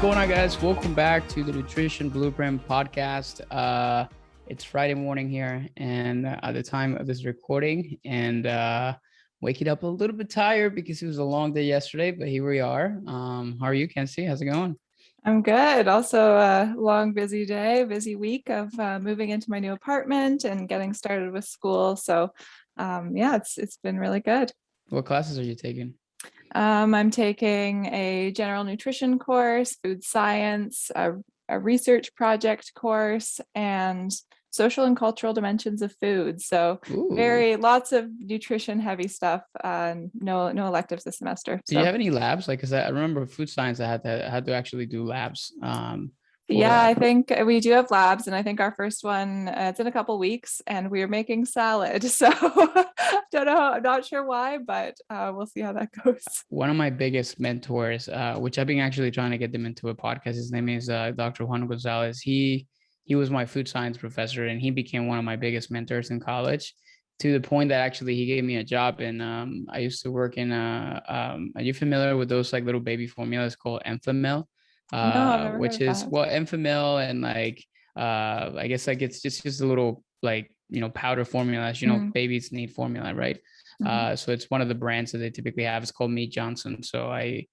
going on, guys? Welcome back to the Nutrition Blueprint podcast. It's Friday morning here, and at the time of this recording, and waking up a little bit tired because it was a long day yesterday, but here we are. How are you, Kenzie? How's it going? I'm good. Also a long, busy day, busy week of moving into my new apartment and getting started with school. So yeah, it's been really good. What classes are you taking? I'm taking a general nutrition course, food science, a research project course, and social and cultural dimensions of food. So Ooh. lots of nutrition heavy stuff. No electives this semester. Do you So have any labs? Like, cause I remember food science, I had to actually do labs for yeah, I that. think we do have labs, and I think our first one it's in a couple weeks, and we are making salad. So don't know, I'm not sure why, but we'll see how that goes. One of my biggest mentors, which I've been actually trying to get them into a podcast. His name is Dr. Juan Gonzalez. He was my food science professor, and he became one of my biggest mentors in college, to the point that actually he gave me a job. And I used to work in are you familiar with those like little baby formulas called Enfamil? No, I've never heard Which of is, that. well, Enfamil, and like I guess like it's just a little, like, powder formula, as Mm, babies need formula, right? mhm. So it's one of the brands that they typically have. It's called Meat Johnson. So I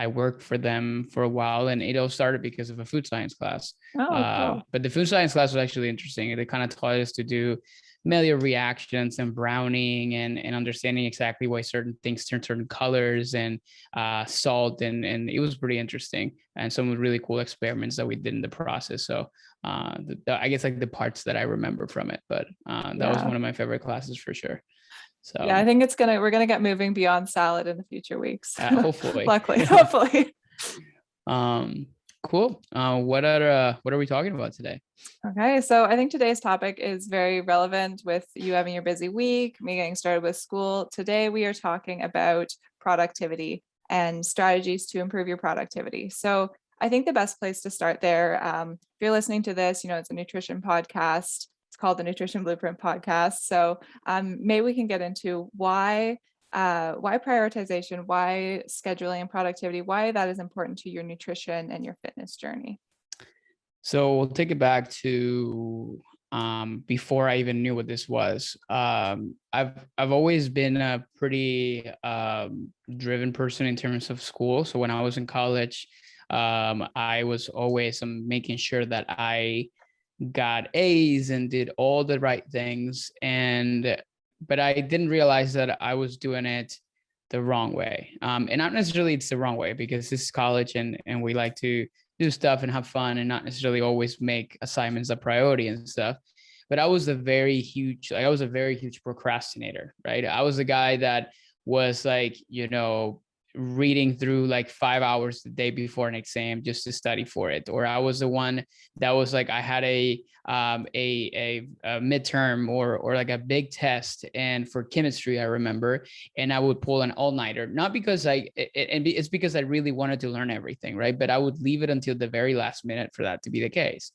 worked for them for a while, and it all started because of a food science class. Oh, cool. But the food science class was actually interesting. They kind of taught us to do Maillard reactions and browning, and understanding exactly why certain things turn certain colors, and salt, and it was pretty interesting, and some really cool experiments that we did in the process. So I guess like the parts that I remember from it, but that was Yeah. one of my favorite classes for sure. Yeah, So I think we're gonna get moving beyond salad in the future weeks. hopefully. Luckily, hopefully. um, cool. What are we talking about today? Okay, so I think today's topic is very relevant with you having your busy week, me getting started with school. Today, we are talking about productivity and strategies to improve your productivity. So I think the best place to start there, if you're listening to this, it's a nutrition podcast. It's called the Nutrition Blueprint Podcast. So maybe we can get into why prioritization, why scheduling and productivity, why that is important to your nutrition and your fitness journey. So we'll take it back to before I even knew what this was. I've always been a pretty driven person in terms of school. So when I was in college, I was always making sure that I got A's and did all the right things. But I didn't realize that I was doing it the wrong way. And not necessarily it's the wrong way, because this is college, and we like to do stuff and have fun, and not necessarily always make assignments a priority and stuff. But I was a very huge procrastinator, right? I was a guy that was like, reading through like 5 hours the day before an exam just to study for it. Or I was the one that was like, I had a midterm, or like a big test, and for chemistry I remember, and I would pull an all-nighter, not because it's because I really wanted to learn everything, right? But I would leave it until the very last minute for that to be the case.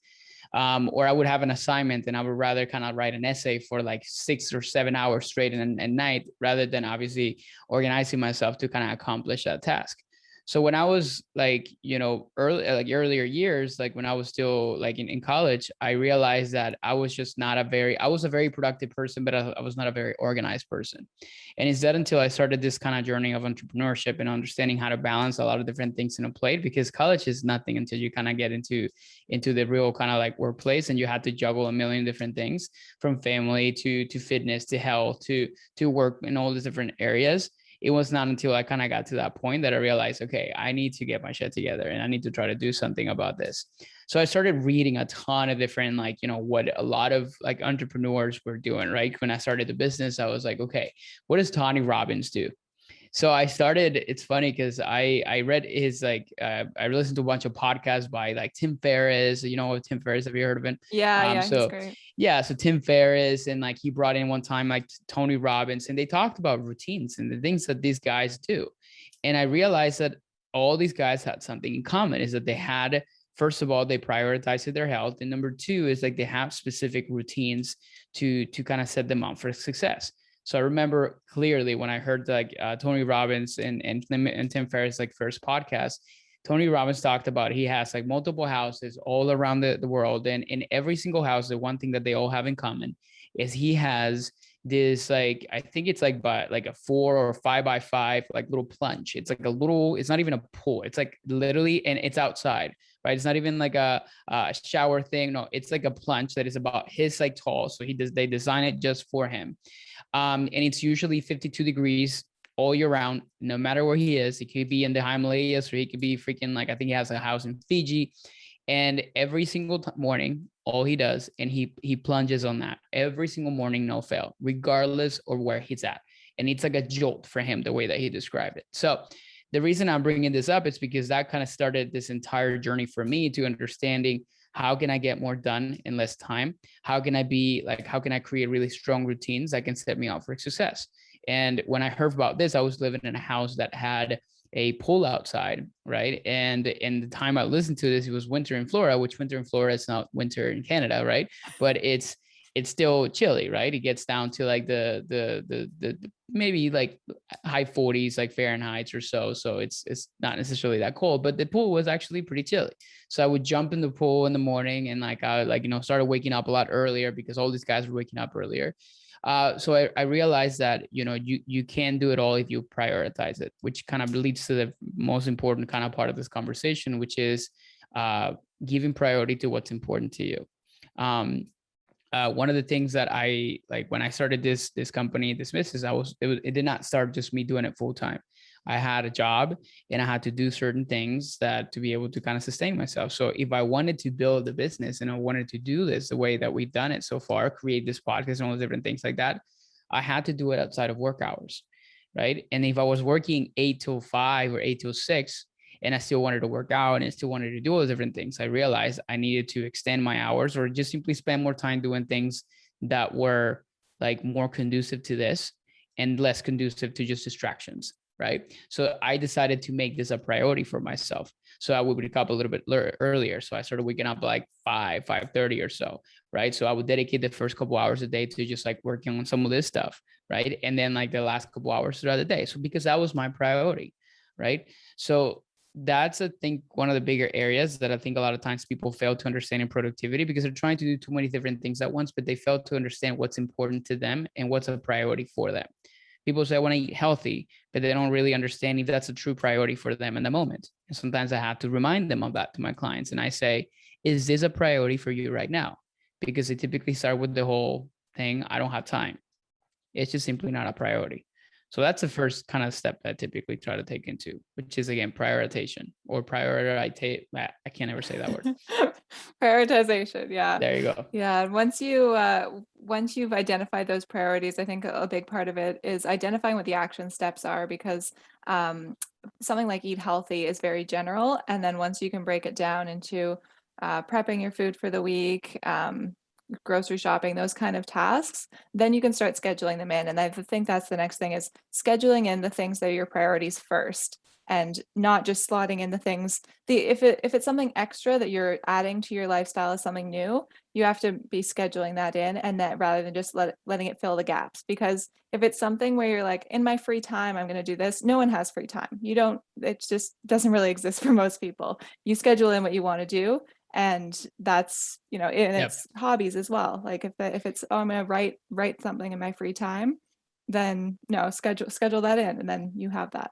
Or I would have an assignment, and I would rather kind of write an essay for like 6 or 7 hours straight at night, rather than obviously organizing myself to kind of accomplish that task. So when I was like, earlier years, like when I was still like in college, I realized that I was just not I was a very productive person, but I was not a very organized person. And it's that until I started this kind of journey of entrepreneurship and understanding how to balance a lot of different things in a plate, because college is nothing until you kind of get into the real kind of like workplace, and you have to juggle a million different things, from family to fitness to health to work in all these different areas. It was not until I kind of got to that point that I realized, okay, I need to get my shit together, and I need to try to do something about this. So I started reading a ton of different, like, what a lot of like entrepreneurs were doing, right? When I started the business, I was like, okay, what does Tony Robbins do? So I started, it's funny because I read his, like, I listened to a bunch of podcasts by like Tim Ferriss. Tim Ferriss, have you heard of him? Yeah, yeah, he's So great. yeah, so Tim Ferriss, and like he brought in one time like Tony Robbins, and they talked about routines and the things that these guys do. And I realized that all these guys had something in common, is that they had, first of all, they prioritized their health, and number two is like they have specific routines to kind of set them up for success. So I remember clearly when I heard like Tony Robbins and Tim Ferriss like first podcast, Tony Robbins talked about, he has like multiple houses all around the world. And in every single house, the one thing that they all have in common is he has this, like, I think it's like by like a 4 or 5 by 5, like little plunge. It's like a little, it's not even a pool. It's like literally, and it's outside, right? It's not even like a shower thing. No, it's like a plunge that is about his like tall. So they design it just for him. And it's usually 52 degrees all year round, no matter where he is. He could be in the Himalayas, or he could be freaking, like, I think he has a house in Fiji. And every single morning, all he does, and he plunges on that every single morning, no fail, regardless of where he's at. And it's like a jolt for him, the way that he described it. So the reason I'm bringing this up is because that kind of started this entire journey for me to understanding, how can I get more done in less time? How can I create really strong routines that can set me up for success? And when I heard about this, I was living in a house that had a pool outside, right? And in the time I listened to this, it was winter in Florida, which winter in Florida is not winter in Canada, right? But it's still chilly, right? It gets down to like the maybe like high 40s, like Fahrenheit or so. So it's not necessarily that cold, but the pool was actually pretty chilly. So I would jump in the pool in the morning, and like I started waking up a lot earlier because all these guys were waking up earlier. So I realized that, you can do it all if you prioritize it, which kind of leads to the most important kind of part of this conversation, which is giving priority to what's important to you. One of the things that I like when I started this company, this business, it did not start just me doing it full time. I had a job, and I had to do certain things that to be able to kind of sustain myself. So if I wanted to build a business and I wanted to do this the way that we've done it so far, create this podcast and all those different things like that, I had to do it outside of work hours, right? And if I was working 8 till 5 or 8 till 6, and I still wanted to work out and I still wanted to do all those different things, I realized I needed to extend my hours, or just simply spend more time doing things that were like more conducive to this and less conducive to just distractions, right? So I decided to make this a priority for myself. So I would wake up a little bit earlier. So I started waking up like 5:30 or so, right? So I would dedicate the first couple hours a day to just like working on some of this stuff, right? And then like the last couple hours throughout the day. So because that was my priority, right? So that's, I think, one of the bigger areas that I think a lot of times people fail to understand in productivity, because they're trying to do too many different things at once, but they fail to understand what's important to them and what's a priority for them. People say, I want to eat healthy, but they don't really understand if that's a true priority for them in the moment. And sometimes I have to remind them of that to my clients. And I say, is this a priority for you right now? Because they typically start with the whole thing, I don't have time. It's just simply not a priority. So that's the first kind of step that I typically try to take into, which is, again, prioritization, or prioritize. I can't ever say that word. Prioritization. Yeah. There you go. Yeah. Once you've identified those priorities, I think a big part of it is identifying what the action steps are, because something like eat healthy is very general. And then once you can break it down into prepping your food for the week, grocery shopping, those kind of tasks, then you can start scheduling them in. And I think that's the next thing, is scheduling in the things that are your priorities first, and not just slotting in the things. If it's something extra that you're adding to your lifestyle as something new, you have to be scheduling that in, and that rather than just letting it fill the gaps. Because if it's something where you're like, in my free time, I'm going to do this, no one has free time. It just doesn't really exist for most people. You schedule in what you want to do, and that's, and it's hobbies as well. Like if it's, oh, I'm going to write something in my free time, then no, schedule that in, and then you have that.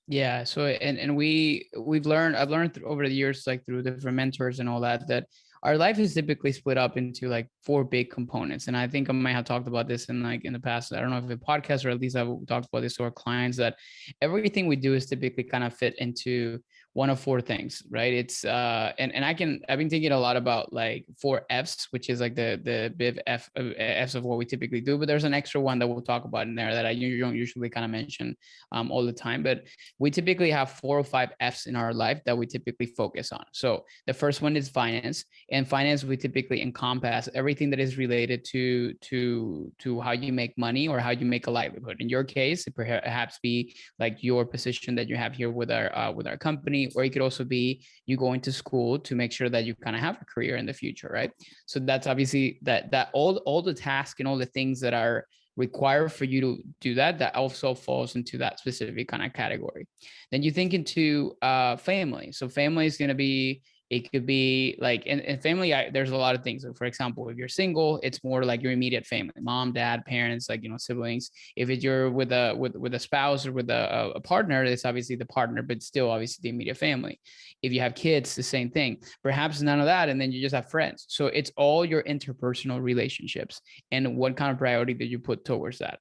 Yeah. So, and I've learned over the years, like through different mentors and all that, that our life is typically split up into like 4 big components. And I think I might have talked about this in the past. I don't know if a podcast, or at least I've talked about this to our clients, that everything we do is typically kind of fit into one of 4 things, right? It's I've been thinking a lot about like 4 F's, which is like the big F's of what we typically do. But there's an extra one that we'll talk about in there that I don't usually kind of mention all the time. But we typically have 4 or 5 F's in our life that we typically focus on. So the first one is finance. And finance, we typically encompass everything that is related to how you make money or how you make a livelihood. In your case, it perhaps be like your position that you have here with our company, or it could also be you going to school to make sure that you kind of have a career in the future, right? So that's obviously that all the tasks and all the things that are require for you to do that, that also falls into that specific kind of category. Then you think into family. So family is going to be, it could be like in family, there's a lot of things. So for example, if you're single, it's more like your immediate family, mom, dad, parents, like, siblings. If you're with a spouse or with a partner, it's obviously the partner, but still obviously the immediate family. If you have kids, the same thing. Perhaps none of that, and then you just have friends. So it's all your interpersonal relationships and what kind of priority that you put towards that.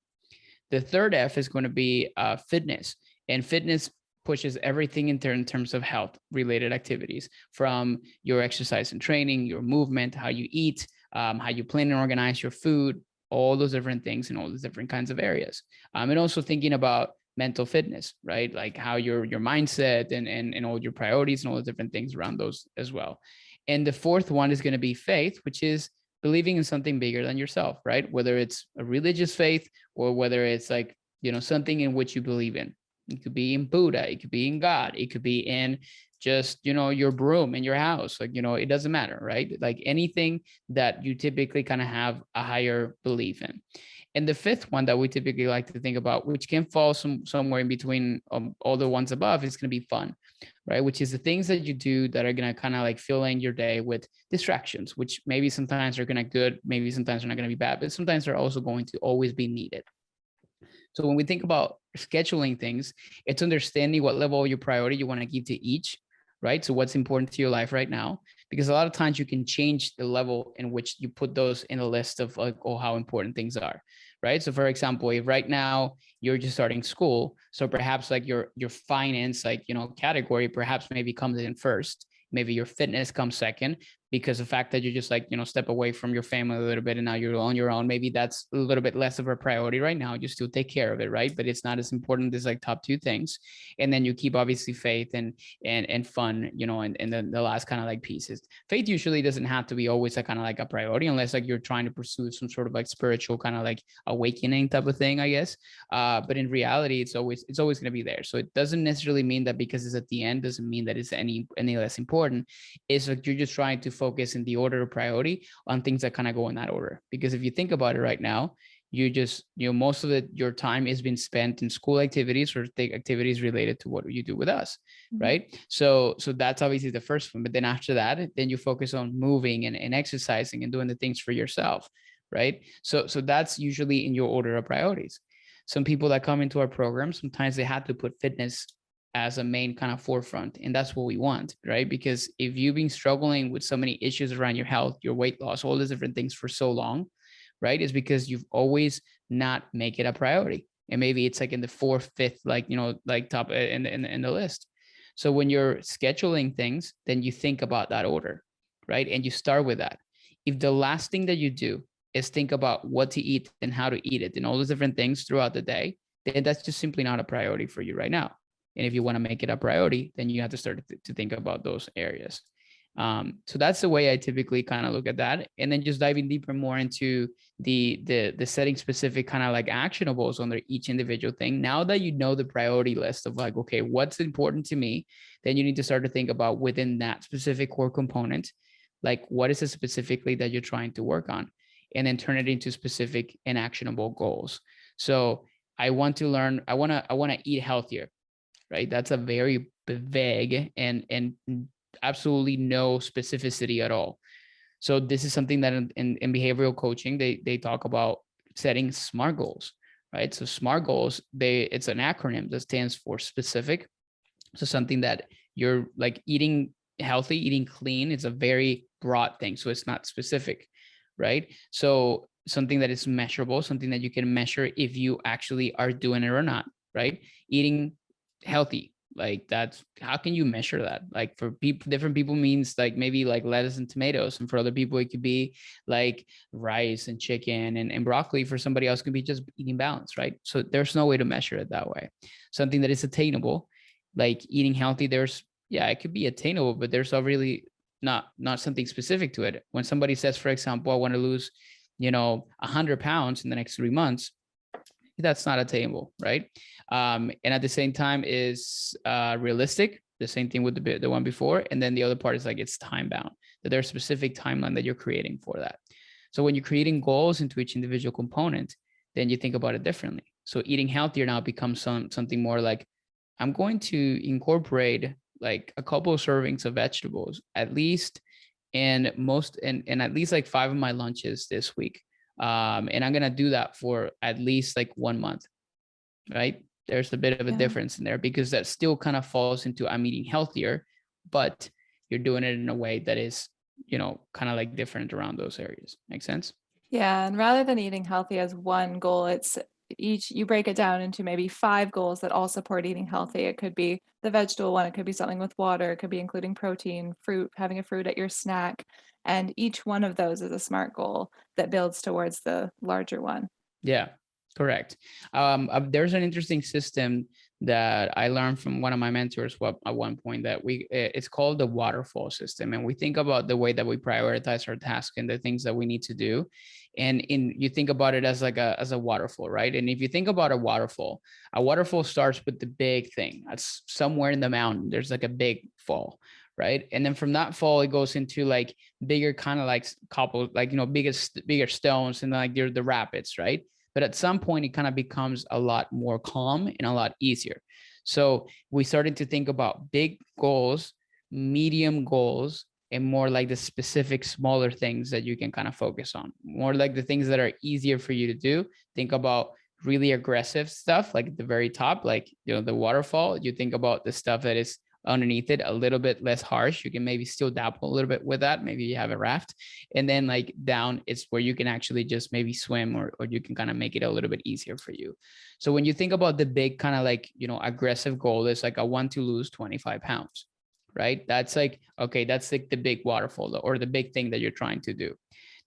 The third F is going to be fitness, and fitness pushes everything in terms of health related activities, from your exercise and training, your movement, how you eat, how you plan and organize your food, all those different things in all those different kinds of areas. And also thinking about mental fitness, right? Like how your mindset and all your priorities and all the different things around those as well. And the fourth one is going to be faith, which is believing in something bigger than yourself, right? Whether it's a religious faith or whether it's like, something in which you believe in. It could be in Buddha, it could be in God, it could be in just, your broom in your house. Like, it doesn't matter, right? Like anything that you typically kind of have a higher belief in. And the fifth one that we typically like to think about, which can fall somewhere in between all the ones above, is going to be fun, right? Which is the things that you do that are going to kind of like fill in your day with distractions, which maybe sometimes are going to good, maybe sometimes are not going to be bad, but sometimes they're also going to always be needed. So when we think about scheduling things, it's understanding what level of your priority you want to give to each, right? So what's important to your life right now, because a lot of times you can change the level in which you put those in a list of like, oh, how important things are, right? So for example, if right now you're just starting school, so perhaps like your finance, like, category perhaps maybe comes in first, maybe your fitness comes second, because the fact that you just like, step away from your family a little bit and now you're on your own, maybe that's a little bit less of a priority right now. You still take care of it, right? But it's not as important as like top two things. And then you keep obviously faith and fun, and then the last kind of like pieces. Faith usually doesn't have to be always a kind of like a priority unless like you're trying to pursue some sort of like spiritual kind of like awakening type of thing, I guess. But in reality, it's always going to be there. So it doesn't necessarily mean that because it's at the end doesn't mean that it's any less important. It's like you're just trying to focus in the order of priority on things that kind of go in that order. Because if you think about it right now, you just, most of your time is being spent in school activities or activities related to what you do with us, right? So that's obviously the first one. But then after that, then you focus on moving and exercising and doing the things for yourself, right? So that's usually in your order of priorities. Some people that come into our program, sometimes they had to put fitness as a main kind of forefront. And that's what we want, right? Because if you've been struggling with so many issues around your health, your weight loss, all these different things for so long, right? Is because you've always not make it a priority. And maybe it's like in the fourth, fifth, like, like top in the list. So when you're scheduling things, then you think about that order, right? And you start with that. If the last thing that you do is think about what to eat and how to eat it and all those different things throughout the day, then that's just simply not a priority for you right now. And if you want to make it a priority, then you have to start to think about those areas. So that's the way I typically kind of look at that. And then just diving deeper more into the setting specific kind of like actionables under each individual thing. Now that you know the priority list of like, okay, what's important to me, then you need to start to think about within that specific core component, like what is it specifically that you're trying to work on, and then turn it into specific and actionable goals. So I want to learn, I want to eat healthier, right? That's a very vague and absolutely no specificity at all. So this is something that in behavioral coaching, they talk about setting SMART goals, right? So SMART goals, it's an acronym that stands for specific. So something that you're like eating healthy, eating clean, it's a very broad thing. So it's not specific, right? So something that is measurable, something that you can measure if you actually are doing it or not, right? Eating healthy, like that's, how can you measure that? Like for people, different people means like maybe like lettuce and tomatoes, and for other people it could be like rice and chicken and broccoli. For somebody else it could be just eating balance, right? So there's no way to measure it that way. Something that is attainable, like eating healthy, there's, yeah, it could be attainable, but there's really not something specific to it. When somebody says, for example, I want to lose 100 pounds in the next 3 months, that's not attainable, right? And at the same time is realistic. The same thing with the one before. And then the other part is like it's time bound, that there's a specific timeline that you're creating for that. So when you're creating goals into each individual component, then you think about it differently. So eating healthier now becomes something more like, I'm going to incorporate like a couple of servings of vegetables at least, and at least like 5 of my lunches this week. And I'm gonna do that for at least like 1 month, right? There's a bit of a Yeah. difference in there, because that still kind of falls into, I'm eating healthier, but you're doing it in a way that is, kind of like different around those areas. Make sense? Yeah, and rather than eating healthy as one goal, it's you break it down into maybe 5 goals that all support eating healthy. It could be the vegetable one, it could be something with water, it could be including protein, fruit, having a fruit at your snack. And each one of those is a SMART goal that builds towards the larger one. Yeah, correct. There's an interesting system that I learned from one of my mentors at one point, that it's called the Waterfall System. And we think about the way that we prioritize our tasks and the things that we need to do. And you think about it as like as a waterfall, right? And if you think about a waterfall starts with the big thing. That's somewhere in the mountain. There's like a big fall, right? And then from that fall, it goes into like bigger kind of like couple, like, bigger stones, and like the rapids, right? But at some point, it kind of becomes a lot more calm and a lot easier. So we started to think about big goals, medium goals, and more like the specific smaller things that you can kind of focus on, more like the things that are easier for you to do. Think about really aggressive stuff like at the very top, like, the waterfall. You think about the stuff that is underneath it, a little bit less harsh. You can maybe still dabble a little bit with that. Maybe you have a raft. And then like down, it's where you can actually just maybe swim, or you can kind of make it a little bit easier for you. So when you think about the big kind of like, aggressive goal, is like, I want to lose 25 pounds, right? That's like, okay, that's like the big waterfall or the big thing that you're trying to do.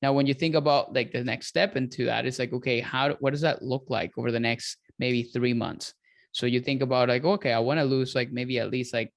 Now, when you think about like the next step into that, it's like, okay, what does that look like over the next maybe 3 months? So you think about like, okay, I want to lose like maybe at least like,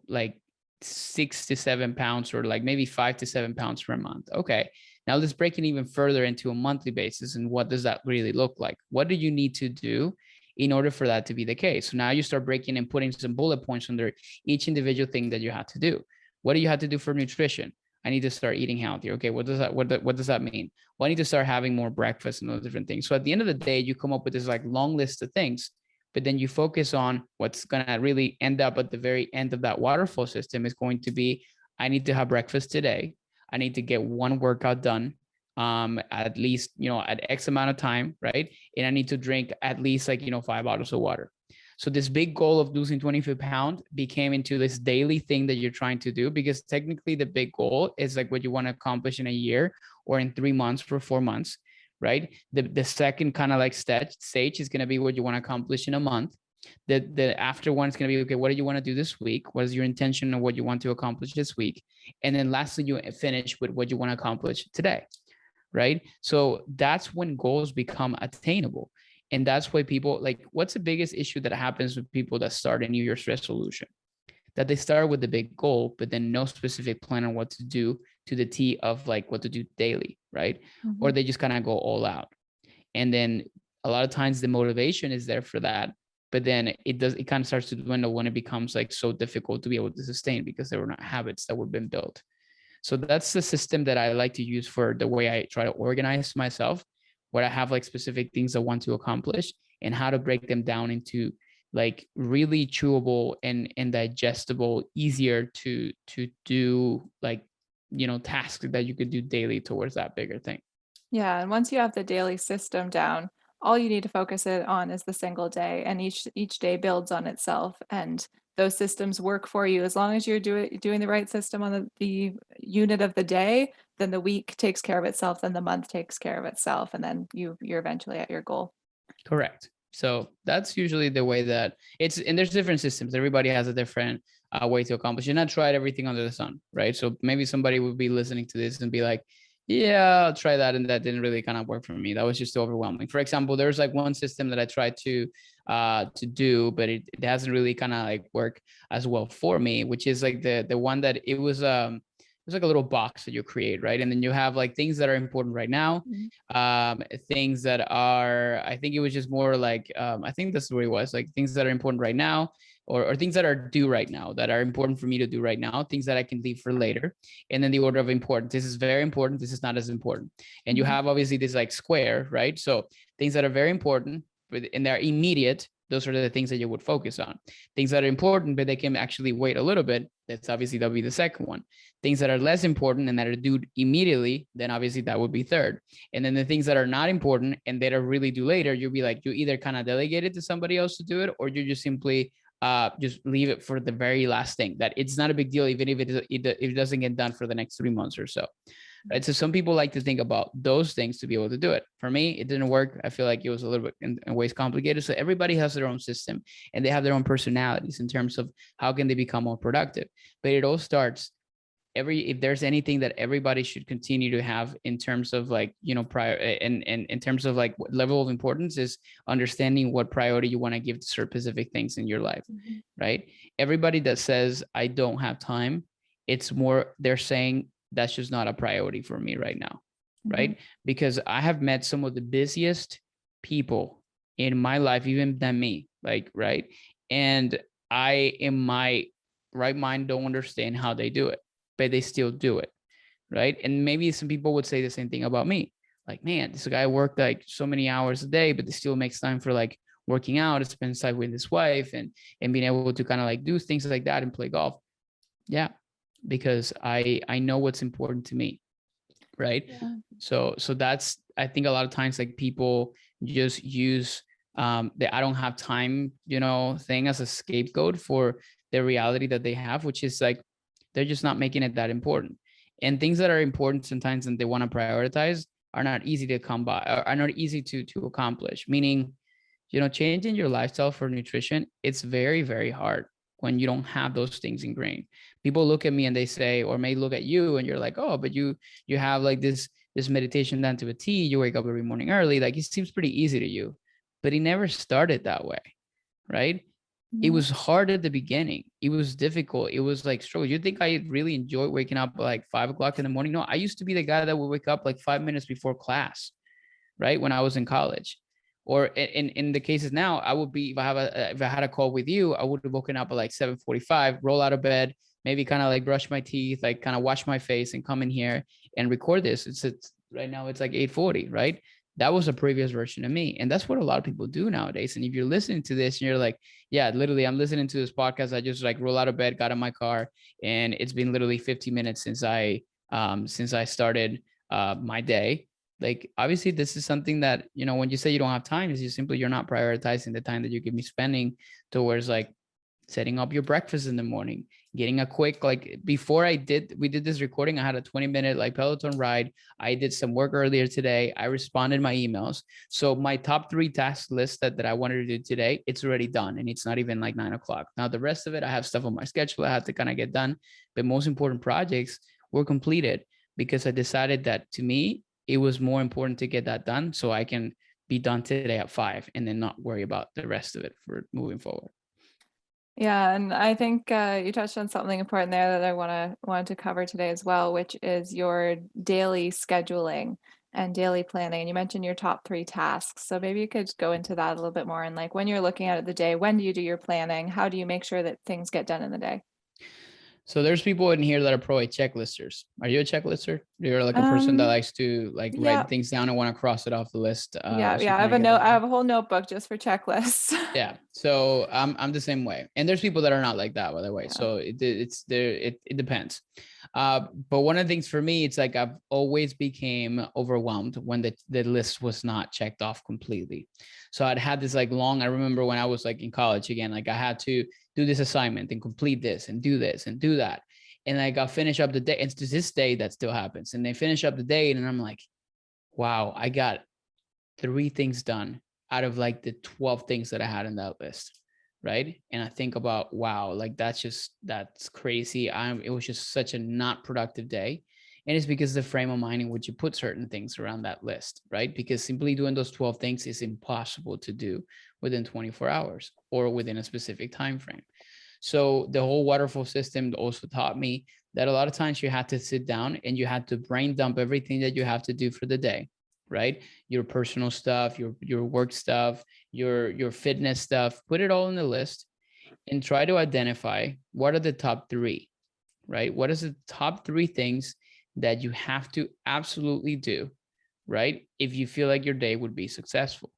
like 6 to 7 pounds, or like maybe 5 to 7 pounds per month. Okay. Now let's break it even further into a monthly basis. And what does that really look like? What do you need to do in order for that to be the case? So now you start breaking and putting some bullet points under each individual thing that you have to do. What do you have to do for nutrition? I need to start eating healthier. Okay. What does that mean? Well, I need to start having more breakfast and those different things. So at the end of the day, you come up with this like long list of things, but then you focus on what's going to really end up at the very end of that waterfall system is going to be, I need to have breakfast today. I need to get one workout done, at least, at X amount of time, right? And I need to drink at least like, 5 bottles of water. So this big goal of losing 25 pounds became into this daily thing that you're trying to do, because technically the big goal is like what you want to accomplish in a year or in 3 months or 4 months, right? The second kind of like stage is going to be what you want to accomplish in a month. The after one is going to be, okay, what do you want to do this week? What is your intention of what you want to accomplish this week? And then lastly, you finish with what you want to accomplish today, right? So that's when goals become attainable. And that's why people like, what's the biggest issue that happens with people that start a New Year's resolution? That they start with the big goal, but then no specific plan on what to do to the T of like what to do daily, right? Mm-hmm. Or they just kind of go all out. And then a lot of times the motivation is there for that, but then it kind of starts to dwindle when it becomes like so difficult to be able to sustain, because there were not habits that were been built. So that's the system that I like to use for the way I try to organize myself, where I have like specific things I want to accomplish and how to break them down into like really chewable and digestible, easier to do, like, tasks that you could do daily towards that bigger thing. Yeah, and once you have the daily system down, all you need to focus it on is the single day, and each day builds on itself. And those systems work for you as long as you're doing the right system on the unit of the day. Then the week takes care of itself. Then the month takes care of itself, and then you're eventually at your goal. Correct. So that's usually the way that it's, and there's different systems. Everybody has a different way to accomplish it. And I tried everything under the sun, right? So maybe somebody would be listening to this and be like, yeah, I'll try that. And that didn't really kind of work for me. That was just overwhelming. For example, there's like one system that I tried to do, but it hasn't really kind of like work as well for me, which is like the one that it was, there's like a little box that you create, right? And then you have like things that are important right now, things that are, I think it was just more like, I think that's what it was, like things that are important right now, or things that are due right now, that are important for me to do right now, things that I can leave for later. And then the order of importance. This is very important. This is not as important. And you have obviously this like square, right? So things that are very important, and they're immediate, those are the things that you would focus on. Things that are important, but they can actually wait a little bit, that'll be the second one. Things that are less important and that are due immediately, then obviously that would be third. And then the things that are not important and that are really due later, you'll be like, you either kind of delegate it to somebody else to do it, or you just simply just leave it for the very last thing, that it's not a big deal, even if it doesn't get done for the next 3 months or so. Right. So some people like to think about those things to be able to do it. For me, it didn't work. I feel like it was a little bit in ways complicated. So everybody has their own system and they have their own personalities in terms of how can they become more productive. But it all starts if there's anything that everybody should continue to have in terms of like, prior and in terms of like what level of importance, is understanding what priority you want to give to specific things in your life. Right. Everybody that says I don't have time, it's more they're saying that's just not a priority for me right now. Right. Because I have met some of the busiest people in my life, even than me, like, right. And I, in my right mind, don't understand how they do it, but they still do it. Right. And maybe some people would say the same thing about me. Like, man, this guy worked like so many hours a day, but he still makes time for like working out, spend time with his wife, and being able to kind of like do things like that and play golf. Yeah. Because I know what's important to me. Right. Yeah. So that's, I think a lot of times like people just use the I don't have time, thing as a scapegoat for the reality that they have, which is like, they're just not making it that important. And things that are important sometimes and they want to prioritize are not easy to come by, are not easy to accomplish. Meaning, changing your lifestyle for nutrition, it's very, very hard when you don't have those things ingrained. People look at me and they say, or may look at you and you're like, oh, but you have like this meditation done to a T. You wake up every morning early. Like it seems pretty easy to you, but it never started that way. Right. It was hard at the beginning. It was difficult. It was like struggle. You think I really enjoyed waking up like 5 o'clock in the morning? No, I used to be the guy that would wake up like 5 minutes before class, right? When I was in college. Or in the cases now, I would be, if I had a call with you, I would have woken up at like 7:45, roll out of bed, maybe kind of like brush my teeth, like kind of wash my face and come in here and record this. It's right now it's like 8:40, right? That was a previous version of me. And that's what a lot of people do nowadays. And if you're listening to this and you're like, yeah, literally, I'm listening to this podcast. I just like roll out of bed, got in my car, and it's been literally 50 minutes since I started my day. Like, obviously, this is something that, when you say you don't have time, is you simply, you're not prioritizing the time that you could be spending towards like setting up your breakfast in the morning, getting a quick, like before we did this recording, I had a 20-minute like Peloton ride. I did some work earlier today. I responded my emails. So my top 3 task list that I wanted to do today, it's already done. And it's not even like 9 o'clock. Now, the rest of it, I have stuff on my schedule I had to kind of get done, but most important projects were completed because I decided that to me, it was more important to get that done so I can be done today at 5 and then not worry about the rest of it for moving forward. Yeah, and I think you touched on something important there that I wanted to cover today as well, which is your daily scheduling and daily planning. And you mentioned your top 3 tasks. So maybe you could go into that a little bit more. And like when you're looking at it the day, when do you do your planning? How do you make sure that things get done in the day? So there's people in here that are probably checklisters. Are you a checklister? You're like a person that likes to like write things down and want to cross it off the list. Yeah. I have a note. I have a whole notebook just for checklists. Yeah. So I'm the same way. And there's people that are not like that, by the way. Yeah. So it's there. It depends. But one of the things for me, it's like I've always became overwhelmed when the list was not checked off completely. So I'd had this like long, I remember when I was like in college again, like I had to do this assignment and complete this and do this and do that. And like I'll finish up the day. And to this day, that still happens. And they finish up the day and I'm like, wow, I got 3 things done out of like the 12 things that I had in that list. Right. And I think about, wow, like that's crazy. It was just such a not productive day. And it's because the frame of mind in which you put certain things around that list, right? Because simply doing those 12 things is impossible to do within 24 hours or within a specific time frame. So the whole waterfall system also taught me that a lot of times you had to sit down and you had to brain dump everything that you have to do for the day, right? Your personal stuff, your work stuff, your fitness stuff, put it all on the list and try to identify what are the top three, right? What is the top three things that you have to absolutely do, right? If you feel like your day would be successful.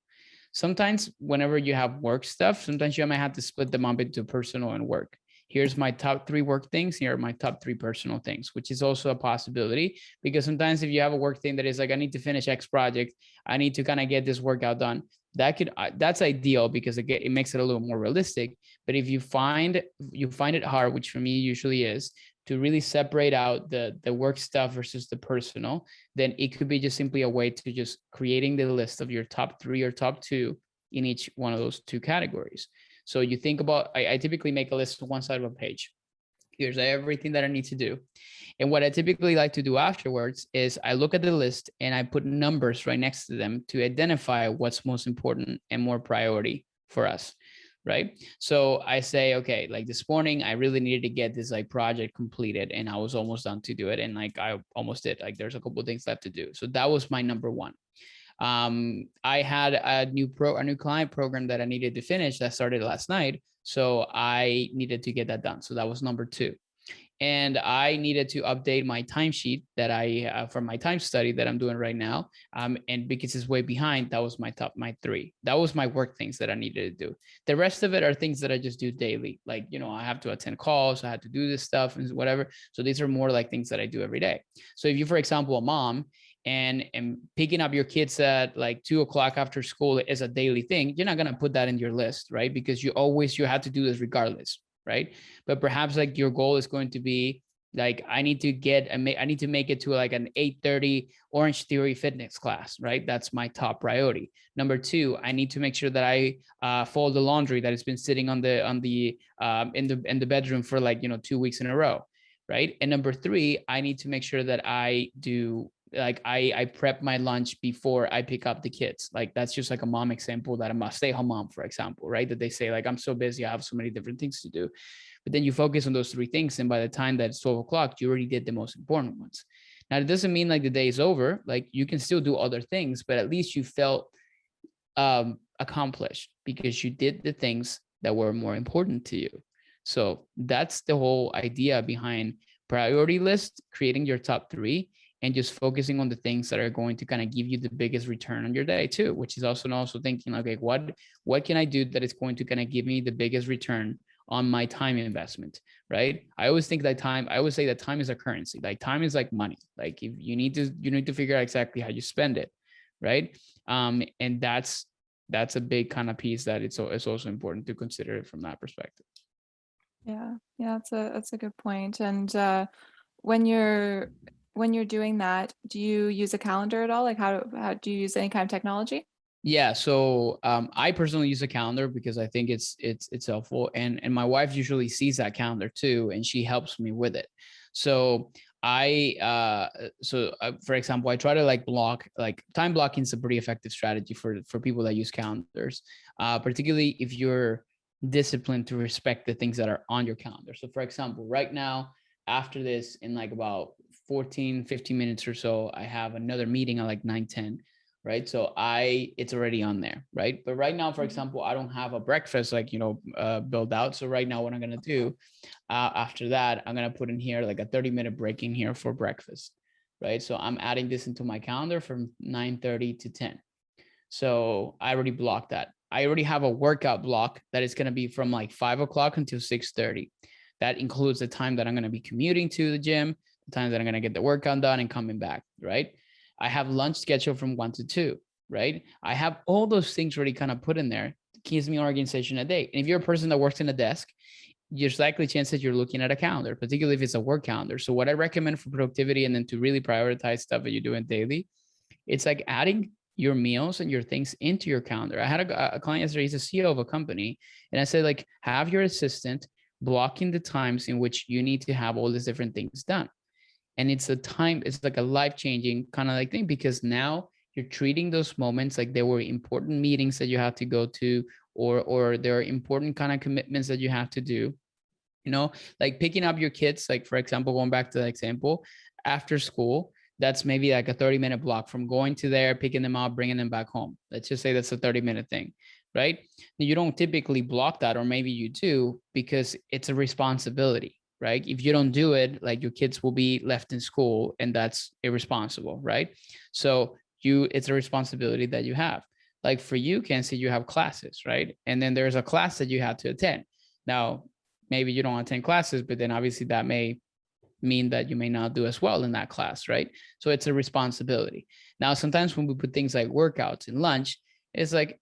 Sometimes whenever you have work stuff, sometimes you might have to split them up into personal and work. Here's my top three work things. Here are my top three personal things, which is also a possibility, because sometimes if you have a work thing that is like, I need to finish X project, I need to kind of get this workout done. That's ideal because it makes it a little more realistic. But if you find it hard, which for me usually is, to really separate out the work stuff versus the personal, then it could be just simply a way to just creating the list of your top three or top two in each one of those two categories. So you think about, I typically make a list on one side of a page. Here's everything that I need to do. And what I typically like to do afterwards is I look at the list and I put numbers right next to them to identify what's most important and more priority for us. Right. So I say, okay, like this morning, I really needed to get this like project completed and I was almost done to do it. And like, I almost did, like, there's a couple of things left to do. So that was my number one. I had a new client program that I needed to finish that started last night. So I needed to get that done. So that was number two. And I needed to update my timesheet that for my time study that I'm doing right now. And because it's way behind, that was my three. That was my work things that I needed to do. The rest of it are things that I just do daily. Like, I have to attend calls, I had to do this stuff and whatever. So these are more like things that I do every day. So if you, for example, a mom and picking up your kids at like 2:00 after school is a daily thing, you're not going to put that in your list, right? Because you have to do this regardless. Right. But perhaps like your goal is going to be like, I need to make it to like an 8:30 Orange Theory fitness class. Right. That's my top priority. Number two, I need to make sure that I fold the laundry that has been sitting in the bedroom for like, 2 weeks in a row. Right. And number three, I need to make sure that I do like I prep my lunch before I pick up the kids. Like that's just like a mom example that I'm a stay-at-home mom, for example, right? That they say like, I'm so busy, I have so many different things to do. But then you focus on those three things. And by the time that it's 12:00, you already did the most important ones. Now, it doesn't mean like the day is over. Like you can still do other things, but at least you felt accomplished because you did the things that were more important to you. So that's the whole idea behind priority list, creating your top three, and just focusing on the things that are going to kind of give you the biggest return on your day too, which is also thinking, okay, what can I do that is going to kind of give me the biggest return on my time investment, right? I always say that time is a currency. Like time is like money. Like if you need to figure out exactly how you spend it, right? And that's a big kind of piece that it's also important to consider it from that perspective. Yeah, that's a good point. And when you're doing that, do you use a calendar at all? Like how do you use any kind of technology? Yeah, so I personally use a calendar because I think it's helpful, and my wife usually sees that calendar too, and she helps me with it. So for example, I try to like block, like time blocking is a pretty effective strategy for people that use calendars, particularly if you're disciplined to respect the things that are on your calendar. So for example, right now, after this, in like about 15 minutes or so, I have another meeting at like 9:10. Right. So it's already on there. Right. But right now, for example, I don't have a breakfast, like, built out. So right now, what I'm going to do after that, I'm going to put in here like a 30-minute break in here for breakfast. Right. So I'm adding this into my calendar from 9:30 to 10. So I already blocked that. I already have a workout block that is going to be from like 5:00 until 6:30. That includes the time that I'm going to be commuting to the gym, the time that I'm going to get the workout done and coming back. Right. I have lunch scheduled from 1 to 2, right? I have all those things already kind of put in there. It gives me organization a day. And if you're a person that works in a desk, there's likely chance that you're looking at a calendar, particularly if it's a work calendar. So what I recommend for productivity and then to really prioritize stuff that you're doing daily, it's like adding your meals and your things into your calendar. I had a client yesterday, he's a CEO of a company, and I said, like, have your assistant blocking the times in which you need to have all these different things done. And it's like a life-changing kind of like thing, because now you're treating those moments like they were important meetings that you have to go to, or there are important kind of commitments that you have to do. you know, like picking up your kids, like for example, going back to that example, after school, that's maybe like a 30-minute block from going to there, picking them up, bringing them back home. Let's just say that's a 30-minute thing, right? You don't typically block that, or maybe you do because it's a responsibility, right? If you don't do it, like your kids will be left in school, and that's irresponsible, right? So it's a responsibility that you have. Like for you, Kenzie, you have classes, right? And then there's a class that you have to attend. Now, maybe you don't attend classes, but then obviously that may mean that you may not do as well in that class, right? So it's a responsibility. Now, sometimes when we put things like workouts and lunch, it's like,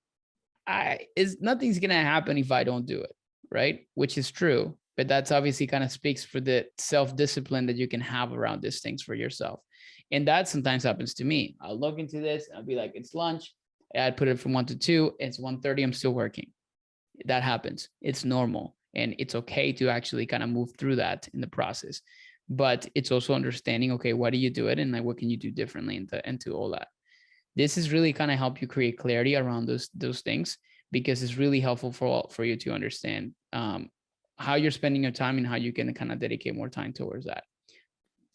nothing's gonna happen if I don't do it, right? Which is true, but that's obviously kind of speaks for the self-discipline that you can have around these things for yourself. And that sometimes happens to me. I'll look into this, I'll be like, it's lunch. I'd put it from 1 to 2, it's 1:30, I'm still working. That happens. It's normal. And it's okay to actually kind of move through that in the process. But it's also understanding, okay, why do you do it? And like, what can you do differently into all that? This is really kind of help you create clarity around those things, because it's really helpful for you to understand how you're spending your time and how you can kind of dedicate more time towards that.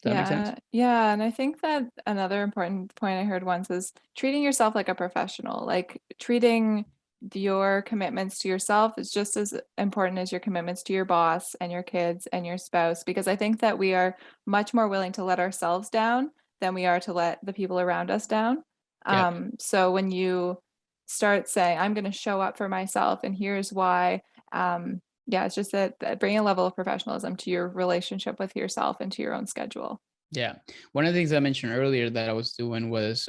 Does that make sense? Yeah. And I think that another important point I heard once is treating yourself like a professional, like treating your commitments to yourself is just as important as your commitments to your boss and your kids and your spouse, because I think that we are much more willing to let ourselves down than we are to let the people around us down. Yep. So when you start saying, I'm going to show up for myself and here's why, yeah, it's just that bring a level of professionalism to your relationship with yourself and to your own schedule. Yeah. One of the things I mentioned earlier that I was doing was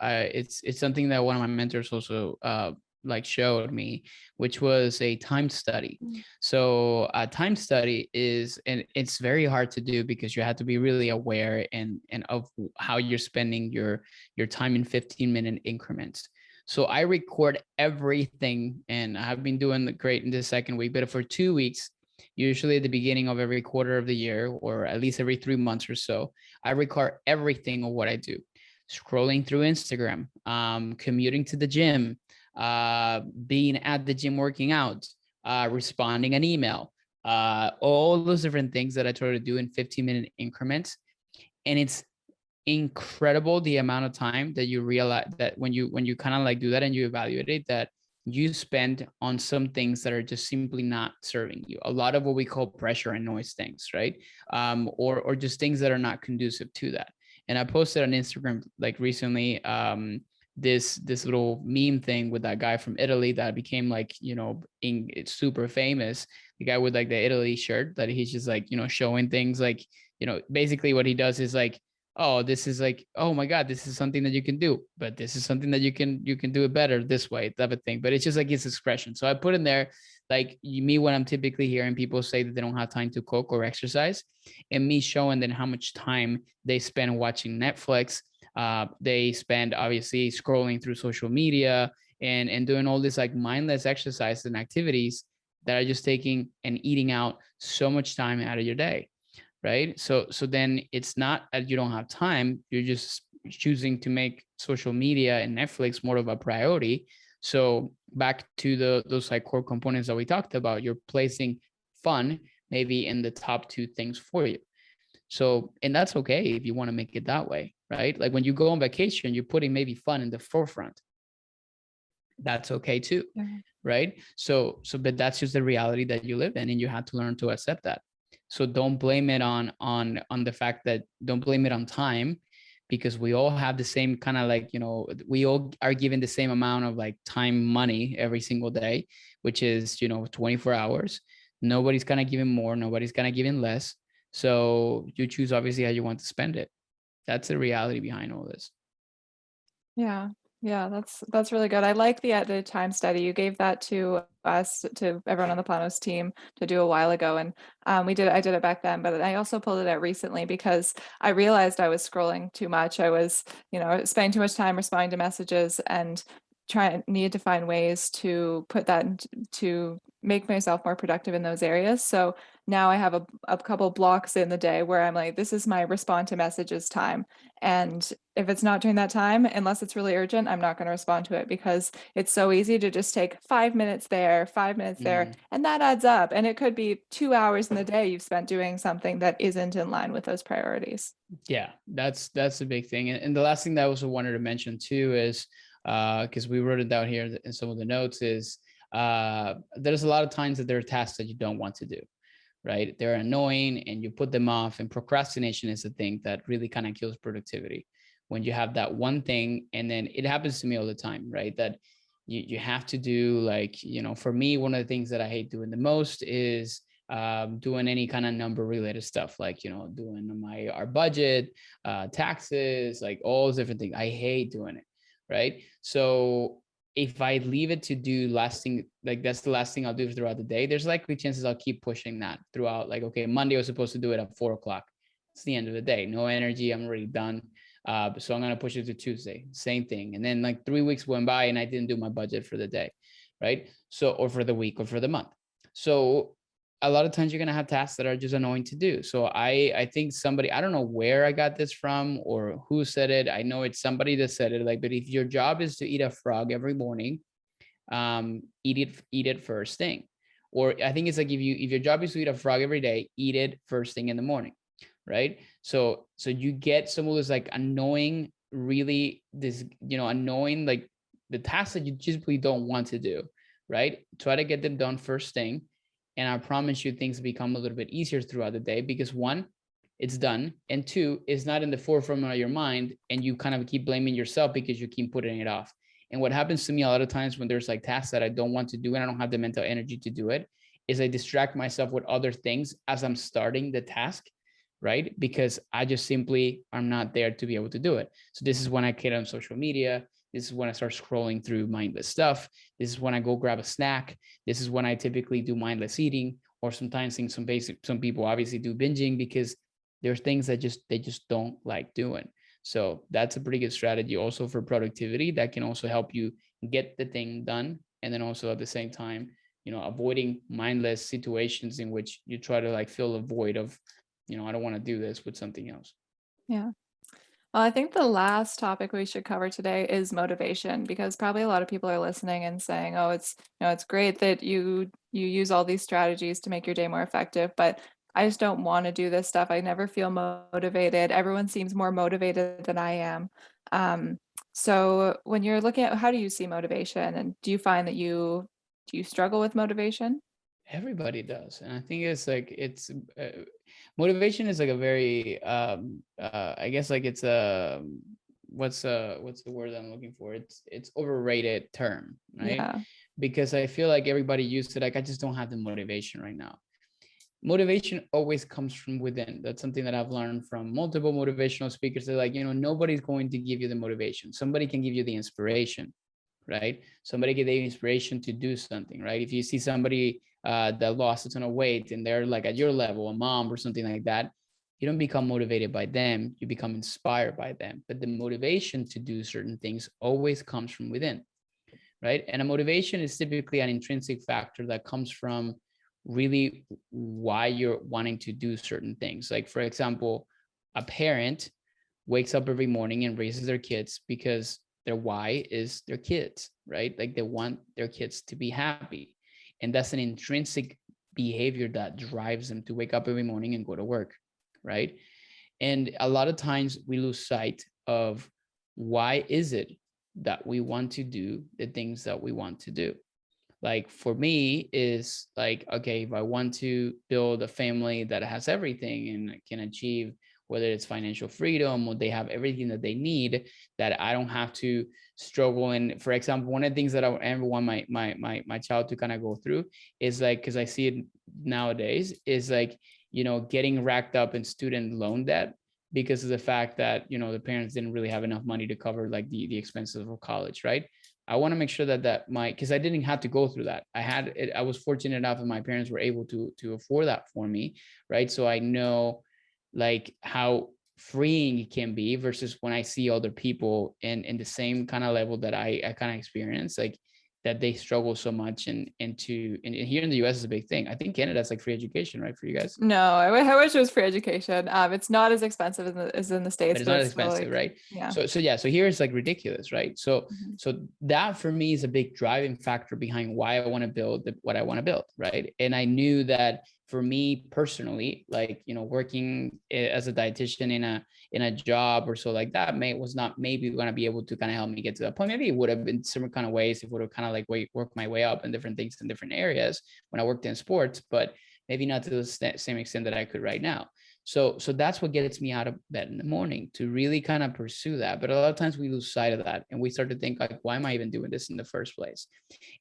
it's something that one of my mentors also like showed me, which was a time study. So a time study is, and it's very hard to do because you have to be really aware and of how you're spending your time in 15-minute increments. So I record everything, and I've been doing great in the second week, but for 2 weeks, usually at the beginning of every quarter of the year, or at least every 3 months or so, I record everything of what I do. Scrolling through Instagram, commuting to the gym, being at the gym working out, responding an email, all those different things that I try to do in 15-minute increments. And it's incredible the amount of time that you realize that when you kind of like do that and you evaluate it, that you spend on some things that are just simply not serving you. A lot of what we call pressure and noise things, right? Or just things that are not conducive to that. And I posted on Instagram like recently this little meme thing with that guy from Italy that became like, it's super famous. The guy with like the Italy shirt that he's just like, showing things like, basically what he does is like, oh, this is like, oh my God, this is something that you can do, but this is something that you can do it better this way, type of thing. But it's just like his expression. So I put in there, like me, when I'm typically hearing people say that they don't have time to cook or exercise, and me showing them how much time they spend watching Netflix. They spend obviously scrolling through social media and doing all this like mindless exercise and activities that are just taking and eating out so much time out of your day. Right. So then it's not that you don't have time. You're just choosing to make social media and Netflix more of a priority. So back to those like core components that we talked about, you're placing fun maybe in the top 2 things for you. So, and that's okay if you want to make it that way, right? Like when you go on vacation, you're putting maybe fun in the forefront. That's okay too. Yeah. Right. But that's just the reality that you live in, and you have to learn to accept that. So don't blame it on the fact that, don't blame it on time, because we all have the same kind of like, we all are given the same amount of like time, money every single day, which is, 24 hours. Nobody's going to give him more. Nobody's going to give him less. So you choose obviously how you want to spend it. That's the reality behind all this. Yeah. Yeah, that's really good. I like the time study. You gave that to us, to everyone on the Planos team, to do a while ago. And I did it back then, but I also pulled it out recently because I realized I was scrolling too much. I was, spending too much time responding to messages, and needed to find ways to put that to make myself more productive in those areas. So now I have a couple blocks in the day where I'm like, this is my respond to messages time. And if it's not during that time, unless it's really urgent, I'm not going to respond to it, because it's so easy to just take 5 minutes there, 5 minutes there, and that adds up. And it could be 2 hours in the day you've spent doing something that isn't in line with those priorities. Yeah, that's a big thing. And the last thing that I also wanted to mention too is, because we wrote it down here in some of the notes, is there's a lot of times that there are tasks that you don't want to do, right? They're annoying and you put them off. And procrastination is the thing that really kind of kills productivity. When you have that one thing, and then it happens to me all the time, right? That you have to do, like, for me, one of the things that I hate doing the most is doing any kind of number related stuff, like, doing our budget, taxes, like all those different things. I hate doing it. Right. So if I leave it to do last thing, like that's the last thing I'll do throughout the day, there's likely chances I'll keep pushing that throughout. Like, okay, Monday I was supposed to do it at 4 o'clock. It's the end of the day. No energy. I'm already done. So I'm going to push it to Tuesday. Same thing. And then like 3 weeks went by and I didn't do my budget for the day. Right. So, or for the week or for the month. So a lot of times you're going to have tasks that are just annoying to do. So I think somebody, I don't know where I got this from or who said it. I know it's somebody that said it, like, but if your job is to eat a frog every morning, eat it first thing. Or I think it's like, if your job is to eat a frog every day, eat it first thing in the morning. Right. So you get some of those like annoying, really this, annoying, like the tasks that you just really don't want to do. Right. Try to get them done first thing. And I promise you, things become a little bit easier throughout the day, because one, it's done. And two, it's not in the forefront of your mind. And you kind of keep blaming yourself because you keep putting it off. And what happens to me a lot of times when there's like tasks that I don't want to do and I don't have the mental energy to do it, is I distract myself with other things as I'm starting the task, right? Because I just simply am not there to be able to do it. So this is when I get on social media. This is when I start scrolling through mindless stuff. This is when I go grab a snack. This is when I typically do mindless eating, or sometimes some people obviously do binging, because there's things that they just don't like doing. So that's a pretty good strategy also for productivity that can also help you get the thing done. And then also at the same time, avoiding mindless situations in which you try to like fill a void of, I don't want to do this, with something else. Yeah. Well, I think the last topic we should cover today is motivation, because probably a lot of people are listening and saying, "Oh, it's great that you use all these strategies to make your day more effective, but I just don't want to do this stuff. I never feel motivated. Everyone seems more motivated than I am." Um, so when you're looking at, how do you see motivation, and do you find that do you struggle with motivation? Everybody does. And I think it's like, motivation is like a very, I guess like it's a, what's the word I'm looking for? It's overrated term, right? Yeah. Because I feel like everybody used to, like, I just don't have the motivation right now. Motivation always comes from within. That's something that I've learned from multiple motivational speakers. They're like, nobody's going to give you the motivation. Somebody can give you the inspiration, right? Somebody get the inspiration to do something, right? If you see somebody that lost a ton of weight and they're like at your level, a mom or something like that, you don't become motivated by them. You become inspired by them. But the motivation to do certain things always comes from within, right? And a motivation is typically an intrinsic factor that comes from really why you're wanting to do certain things. Like, for example, a parent wakes up every morning and raises their kids because their why is their kids, right? Like they want their kids to be happy. And that's an intrinsic behavior that drives them to wake up every morning and go to work, right? And a lot of times we lose sight of why is it that we want to do the things that we want to do. Like for me is like, okay, if I want to build a family that has everything and can achieve, whether it's financial freedom or they have everything that they need, that I don't have to struggle. And for example, one of the things that I ever want my child to kind of go through is like, because I see it nowadays, is like, getting racked up in student loan debt because of the fact that, the parents didn't really have enough money to cover like the expenses of college, right? I want to make sure that because I didn't have to go through that. I was fortunate enough that my parents were able to afford that for me, right? So I know like how freeing it can be versus when I see other people in the same kind of level that I kind of experience, like that they struggle so much, and here in the US is a big thing. I think Canada's like free education, right, for you guys? No, I wish it was free education. It's not as expensive as in the But States, it's but not it's still expensive, like, right? yeah. So here it's like ridiculous, right? So Mhm. so that for me is a big driving factor behind why I want to build what I want to build, right? And I knew that for me personally, like, working as a dietitian in a job or so like that was not maybe going to be able to kind of help me get to that point. Maybe it would have been some kind of ways, it would have kind of like work my way up in different things in different areas when I worked in sports, but maybe not to the same extent that I could right now. So that's what gets me out of bed in the morning, to really kind of pursue that. But a lot of times we lose sight of that, and we start to think like, why am I even doing this in the first place?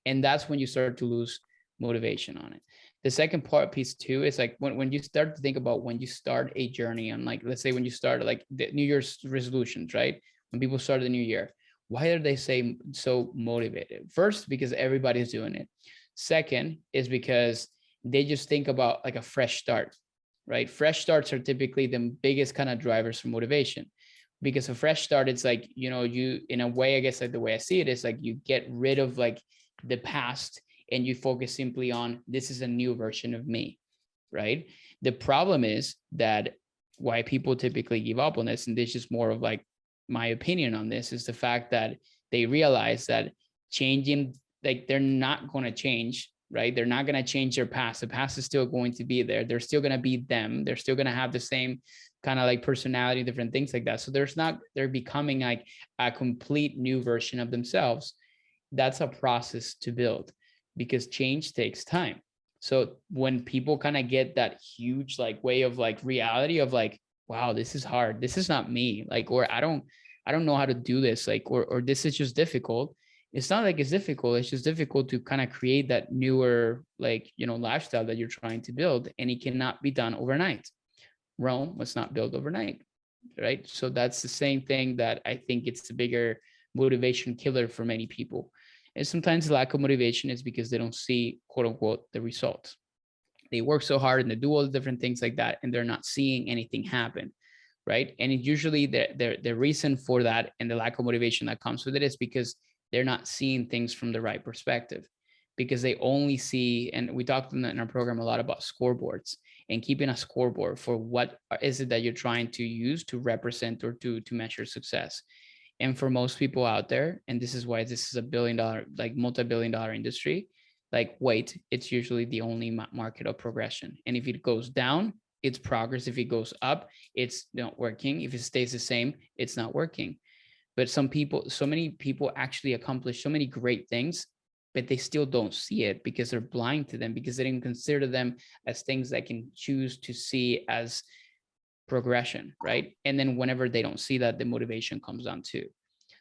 And that's when you start to lose motivation on it. The second piece too is like when you start to think about when you start a journey on, like, let's say when you start like the New Year's resolutions, right? When people start the new year, why are they so motivated? First, because everybody's doing it. Second is because they just think about like a fresh start, right? Fresh starts are typically the biggest kind of drivers for motivation, because a fresh start, it's like, you, in a way, I guess, like the way I see it is like you get rid of like the past, and you focus simply on, this is a new version of me, right? The problem is that why people typically give up on this, and this is more of like my opinion on this, is the fact that they realize that changing, like, they're not going to change, right? They're not going to change their past. The past is still going to be there. They're still going to be them. They're still going to have the same kind of like personality, different things like that. So they're becoming like a complete new version of themselves. That's a process to build, because change takes time. So when people kind of get that huge like way of like reality of like, wow, this is hard, this is not me, like, or I don't know how to do this, like, or this is just difficult. It's not like it's difficult, it's just difficult to kind of create that newer, like, lifestyle that you're trying to build, and it cannot be done overnight. Rome was not built overnight, right? So that's the same thing that I think it's the bigger motivation killer for many people. And sometimes the lack of motivation is because they don't see, quote unquote, the results. They work so hard and they do all the different things like that, and they're not seeing anything happen, right? And it usually the reason for that and the lack of motivation that comes with it is because they're not seeing things from the right perspective, because they only see, and we talked in our program a lot about scoreboards, and keeping a scoreboard for what is it that you're trying to use to represent or to measure success. And for most people out there, and this is why this is a billion-dollar, like multi-billion-dollar industry, like weight, it's usually the only market of progression. And if it goes down, it's progress. If it goes up, it's not working. If it stays the same, it's not working. But so many people actually accomplish so many great things, but they still don't see it because they're blind to them, because they didn't consider them as things that can choose to see as progression, right? And then whenever they don't see that, the motivation comes down too.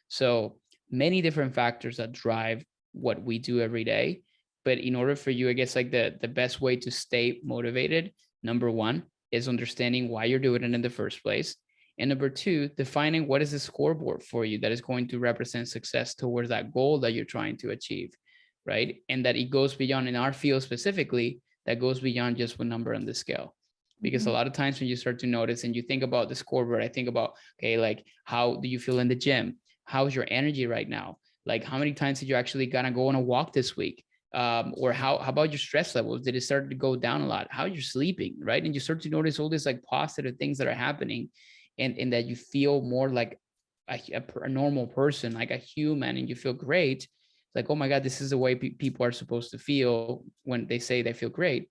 So many different factors that drive what we do every day. But in order for you, I guess, like the best way to stay motivated, number one, is understanding why you're doing it in the first place. And number two, defining what is the scoreboard for you that is going to represent success towards that goal that you're trying to achieve, right? And that it goes beyond, in our field specifically, that goes beyond just one number on the scale. Because a lot of times when you start to notice and you think about the scoreboard, I think about, okay, like, how do you feel in the gym? How's your energy right now? Like, how many times did you actually gonna go on a walk this week? Or how about your stress levels? Did it start to go down a lot? How you're sleeping, right? And you start to notice all these like positive things that are happening, and that you feel more like a normal person, like a human, and you feel great. Like, oh my God, this is the way people are supposed to feel when they say they feel great.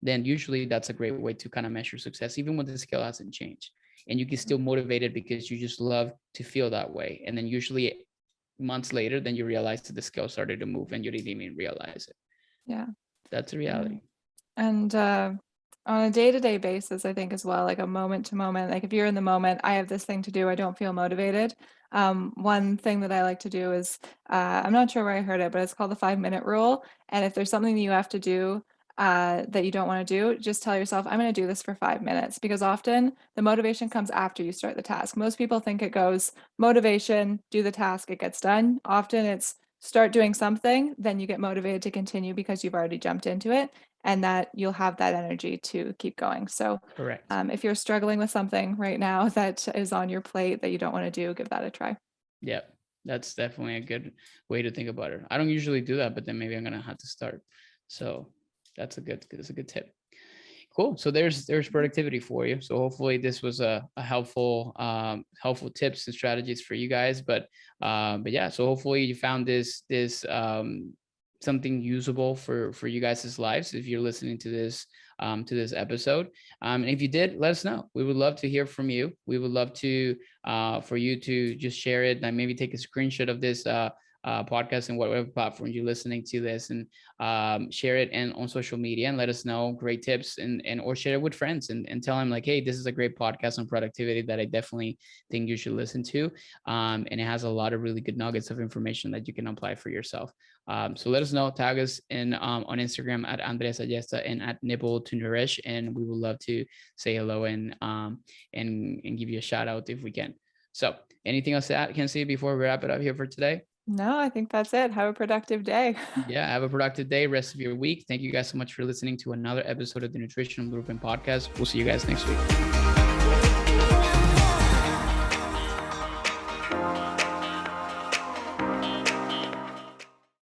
Then usually that's a great way to kind of measure success, even when the scale hasn't changed. And you can still motivate it because you just love to feel that way. And then usually months later, then you realize that the scale started to move and you didn't even realize it. Yeah. That's a reality. And on a day-to-day basis, I think as well, like a moment to moment, like if you're in the moment, I have this thing to do, I don't feel motivated. One thing that I like to do is, I'm not sure where I heard it, but it's called the 5-minute rule. And if there's something that you have to do that you don't want to do, just tell yourself, I'm going to do this for 5 minutes, because often the motivation comes after you start the task. Most people think it goes motivation, do the task, it gets done. Often it's start doing something, then you get motivated to continue because you've already jumped into it, and that you'll have that energy to keep going. So Correct. if you're struggling with something right now that is on your plate that you don't want to do, give that a try. Yeah. That's definitely a good way to think about it. I don't usually do that, but then maybe I'm gonna have to start. So that's a good tip. Cool. So there's productivity for you. So hopefully this was a helpful helpful tips and strategies for you guys. But yeah, so hopefully you found this something usable for you guys' lives if you're listening to this episode. And if you did, let us know. We would love to hear from you. We would love to for you to just share it and maybe take a screenshot of this podcast and whatever platform you're listening to this, and share it and on social media and let us know great tips, and or share it with friends and tell them like, hey, this is a great podcast on productivity that I definitely think you should listen to. And it has a lot of really good nuggets of information that you can apply for yourself. So let us know, tag us in on Instagram at Andres Ayesta and at Nibble to Nourish, and we would love to say hello and give you a shout out if we can. So anything else that I can say before we wrap it up here for today? No, I think that's it. Have a productive day. Yeah, have a productive day, rest of your week. Thank you guys so much for listening to another episode of the Nutritional Blueprint Podcast. We'll see you guys next week.